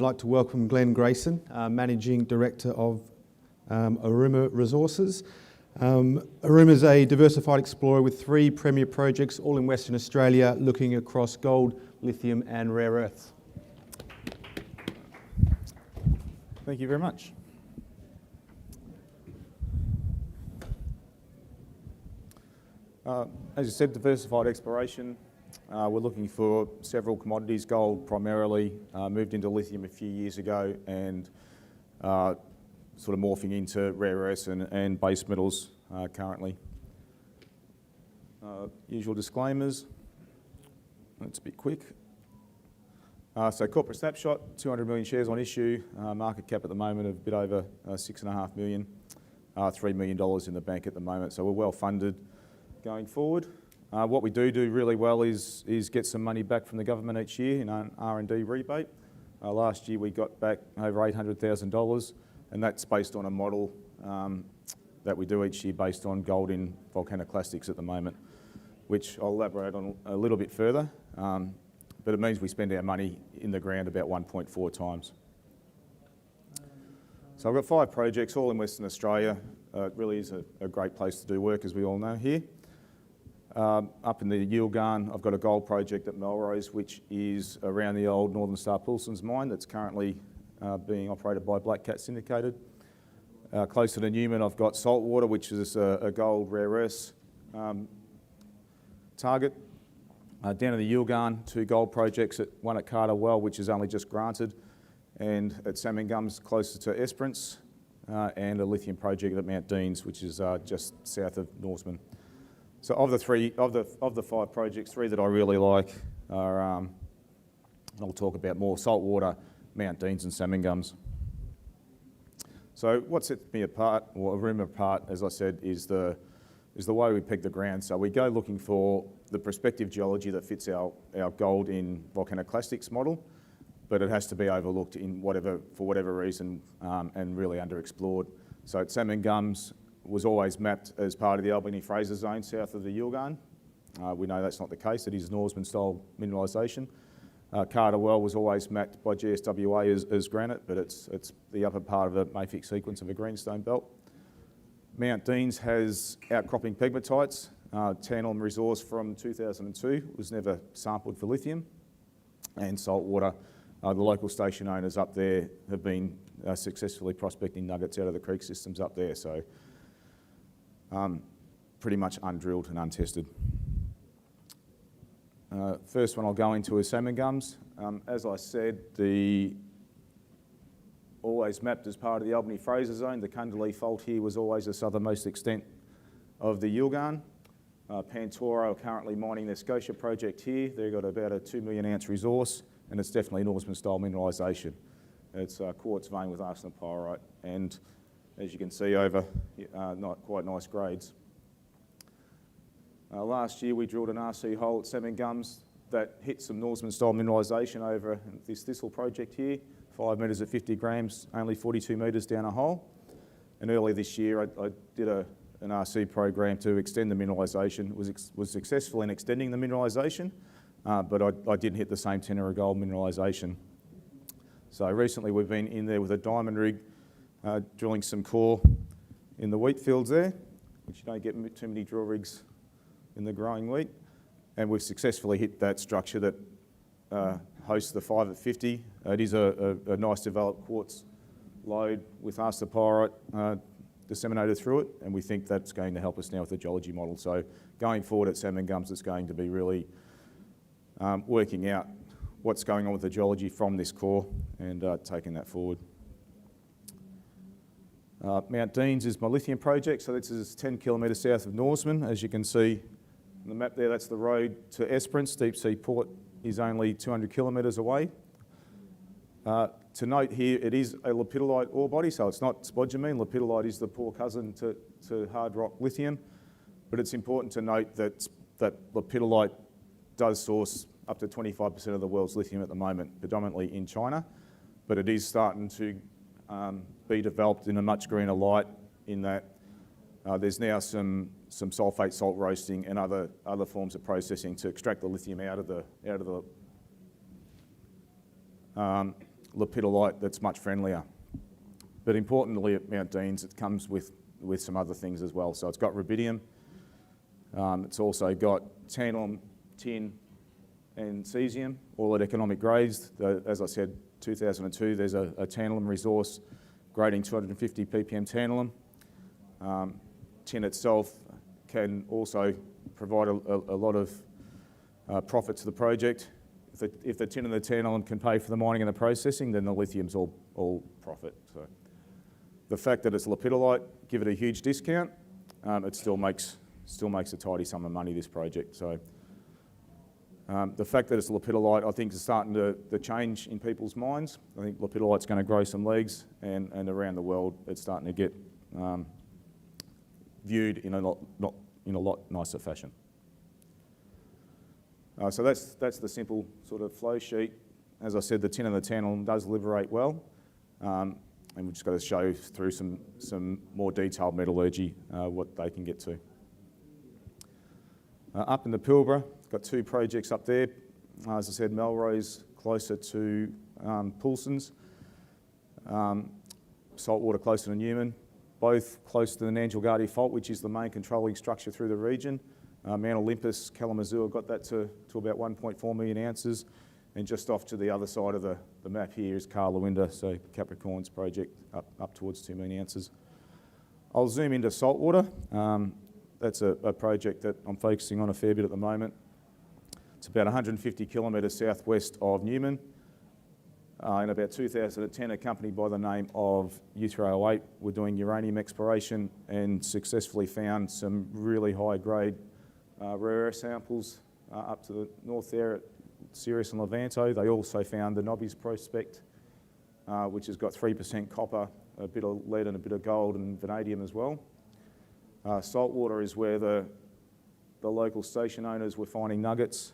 I'd like to welcome Glenn Grayson, Managing Director of Aruma Resources. Aruma is a diversified explorer with 3 premier projects, all in Western Australia, looking across gold, lithium and rare earths. Thank you very much. As you said, diversified exploration. We're looking for several commodities, gold primarily, moved into lithium a few years ago and sort of morphing into rare earths and base metals currently. Usual disclaimers. Let's be quick. So corporate snapshot, 200 million shares on issue, market cap at the moment of a bit over 6.5 million, $3 million in the bank at the moment, so we're well funded going forward. What we do really well is get some money back from the government each year in an R&D rebate. Last year we got back over $800,000, and that's based on a model that we do each year based on gold in volcanoclastics at the moment, which I'll elaborate on a little bit further. But it means we spend our money in the ground about 1.4 times. So I've got 5 projects, all in Western Australia. It really is a great place to do work, as we all know here. Up in the Yilgarn, I've got a gold project at Melrose, which is around the old Northern Star Paulsens mine that's currently being operated by Black Cat Syndicated. Closer to Newman, I've got Saltwater, which is a gold rare earths target. Down in the Yilgarn, 2 gold projects, one at Carter Well, which is only just granted, and at Salmon Gums, closer to Esperance, and a lithium project at Mount Deans, which is just south of Norseman. So of the 5 projects, 3 that I really like are, I'll talk about more, Saltwater, Mount Deans and Salmon Gums. So what sets me apart, or Aruma apart, as I said, is the way we peg the ground. So we go looking for the prospective geology that fits our gold in volcanoclastics model, but it has to be overlooked for whatever reason and really underexplored. So at Salmon Gums was always mapped as part of the Albany-Fraser zone south of the Yilgarn. We know that's not the case. It is Norseman style mineralisation. Carter Well was always mapped by GSWA as granite, but it's the upper part of a mafic sequence of a greenstone belt. Mount Deans has outcropping pegmatites. Tantalum resource from 2002 was never sampled for lithium. And Saltwater, the local station owners up there have been successfully prospecting nuggets out of the creek systems up there, so pretty much undrilled and untested. First one I'll go into is Salmon Gums. As I said, always mapped as part of the Albany-Fraser zone. The Kundalee Fault here was always the southernmost extent of the Yilgarn. Pantoro are currently mining their Scotia project here. They've got about a 2 million ounce resource, and it's definitely Norseman style mineralisation. It's quartz vein with arsenopyrite, and as you can see over, not quite nice grades. Last year we drilled an RC hole at Salmon Gums that hit some Norseman style mineralisation over this Thistle project here. 5 metres at 50 grams, only 42 metres down a hole. And early this year I did an RC program to extend the mineralisation. Was successful in extending the mineralisation, but I didn't hit the same tenor of gold mineralisation. So recently we've been in there with a diamond rig, drilling some core in the wheat fields there, which you don't get too many drill rigs in the growing wheat. And we've successfully hit that structure that hosts the 5 at 50. It is a nice developed quartz lode with arsenopyrite disseminated through it, and we think that's going to help us now with the geology model. So going forward at Salmon Gums, it's going to be really working out what's going on with the geology from this core and taking that forward. Mount Deans is my lithium project, so this is 10 kilometres south of Norseman. As you can see on the map there, that's the road to Esperance. Deep Sea Port is only 200 kilometres away. To note here, it is a lepidolite ore body, so it's not spodumene. Lepidolite is the poor cousin to hard rock lithium, but it's important to note that lepidolite does source up to 25% of the world's lithium at the moment, predominantly in China, but it is starting to be developed in a much greener light in that there's now some sulfate salt roasting and other forms of processing to extract the lithium out of the lepidolite that's much friendlier. But importantly at Mount Deans, it comes with some other things as well. So it's got rubidium, it's also got tantalum, tin and cesium, all at economic grades. As I said, 2002, there's a tantalum resource grading 250 ppm tantalum. Tin itself can also provide a lot of profit to the project. If the tin and the tantalum can pay for the mining and the processing, then the lithium's all profit. So the fact that it's lepidolite, give it a huge discount, it still makes a tidy sum of money, this project. So the fact that it's lepidolite, I think, is starting to change in people's minds. I think lepidolite's going to grow some legs, and around the world, it's starting to get viewed in a lot nicer fashion. So that's the simple sort of flow sheet. As I said, the tin and the tantalum does liberate well, and we've just got to show through some more detailed metallurgy what they can get to. Up in the Pilbara, got two projects up there. As I said, Melrose closer to Poulson's, Saltwater closer to Newman, both close to the Nanjilgardi Fault, which is the main controlling structure through the region. Mount Olympus, Kalamazoo got that to about 1.4 million ounces, and just off to the other side of the map here is Karlawinda, so Capricorn's project up towards 2 million ounces. I'll zoom into Saltwater. That's a project that I'm focusing on a fair bit at the moment. It's about 150 kilometres southwest of Newman. In about 2010, a company by the name of U308 were doing uranium exploration and successfully found some really high-grade rare earth samples up to the north there at Sirius and Levanto. They also found the Nobby's prospect, which has got 3% copper, a bit of lead and a bit of gold and vanadium as well. Saltwater is where the local station owners were finding nuggets,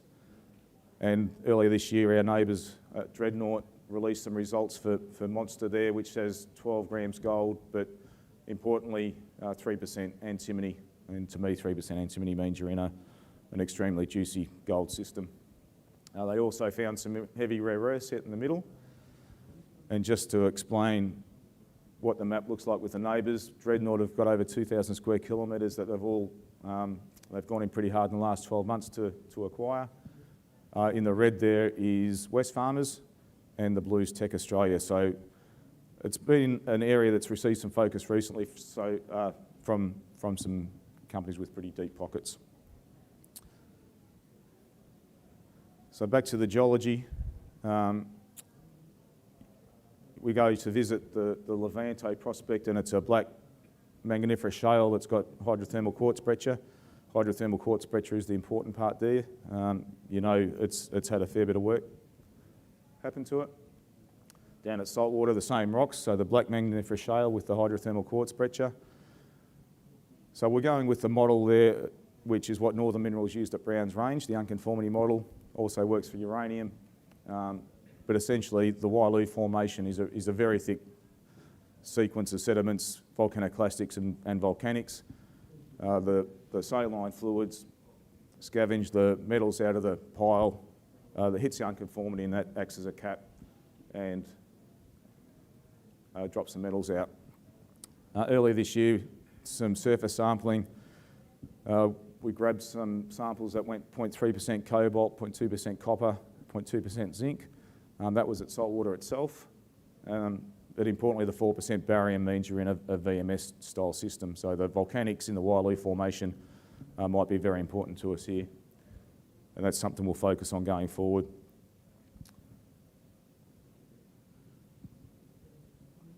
and earlier this year our neighbours at Dreadnought released some results for Monster there, which says 12 grams gold, but importantly 3% antimony, and to me 3% antimony means you're in an extremely juicy gold system. They also found some heavy rare earths set in the middle, and just to explain what the map looks like with the neighbours, Dreadnought have got over 2,000 square kilometres that they've gone in pretty hard in the last 12 months to acquire. In the red there is Wesfarmers, and the blue's Tech Australia. So it's been an area that's received some focus recently, so from some companies with pretty deep pockets. So back to the geology. We go to visit the Levanto prospect, and it's a black manganiferous shale that's got hydrothermal quartz breccia. Hydrothermal quartz breccia is the important part there. You know, it's had a fair bit of work happen to it. Down at Saltwater, the same rocks, so the black manganiferous shale with the hydrothermal quartz breccia. So we're going with the model there, which is what Northern Minerals used at Browns Range. The unconformity model also works for uranium, but essentially the Wailu formation is a very thick sequence of sediments, volcanoclastics and volcanics. The saline fluids scavenge the metals out of the pile that hits the unconformity, and that acts as a cap and drops the metals out. Earlier this year, some surface sampling, we grabbed some samples that went 0.3% cobalt, 0.2% copper, 0.2% zinc. That was at Saltwater itself. But importantly, the 4% barium means you're in a VMS style system. So the volcanics in the Wailu formation might be very important to us here. And that's something we'll focus on going forward.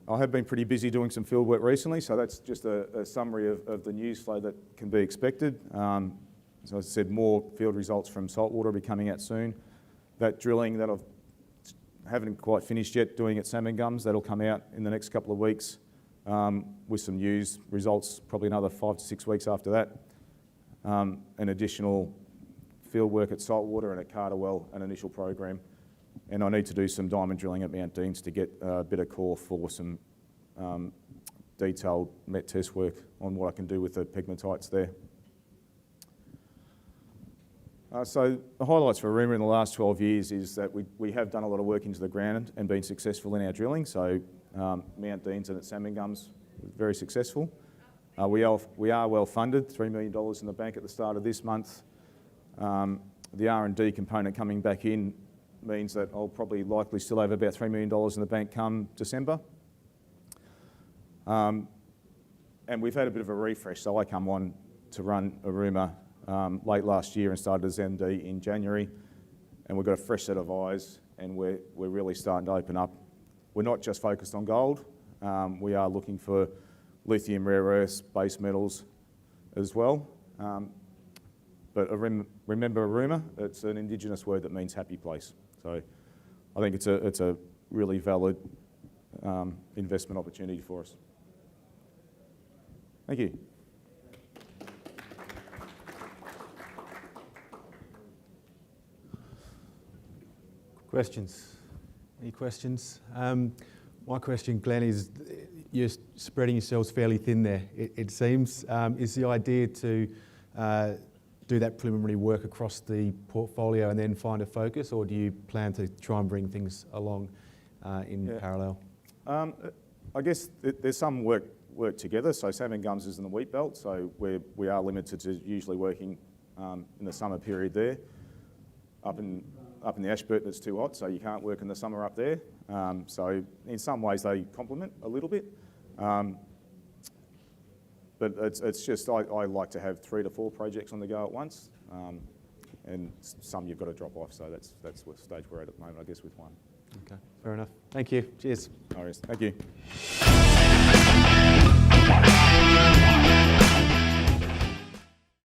I have been pretty busy doing some field work recently, so that's just a summary of the news flow that can be expected. So as I said, more field results from Saltwater will be coming out soon. That drilling that I haven't quite finished yet doing at Salmon Gums, that'll come out in the next couple of weeks with some news results, probably another 5 to 6 weeks after that. An additional field work at Saltwater and at Carterwell, an initial program. And I need to do some diamond drilling at Mount Deans to get a bit of core for some detailed met test work on what I can do with the pegmatites there. So the highlights for Aruma in the last 12 years is that we have done a lot of work into the ground and been successful in our drilling. So Mount Deans and at Salmon Gums, very successful. We are well funded, $3 million in the bank at the start of this month. The R&D component coming back in means that I'll probably likely still have about $3 million in the bank come December. And we've had a bit of a refresh, so I come on to run Aruma late last year and started as MD in January, and we've got a fresh set of eyes, and we're really starting to open up. We're not just focused on gold, we are looking for lithium, rare earths, base metals as well. But remember Aruma, it's an Indigenous word that means happy place. So I think it's a really valid investment opportunity for us. Thank you. Questions? Any questions? My question, Glenn, is you're spreading yourselves fairly thin there, it seems. Is the idea to do that preliminary work across the portfolio and then find a focus, or do you plan to try and bring things along in parallel? I guess there's some work together. So Salmon Gums is in the wheat belt, so we are limited to usually working in the summer period there. Up in the Ashburton it's too hot, so you can't work in the summer up there. So in some ways they complement a little bit. But it's just, I like to have 3 to 4 projects on the go at once. And some you've got to drop off, so that's what stage we're at the moment, I guess, with one. Okay, fair enough. Thank you. Cheers. No worries. Thank you.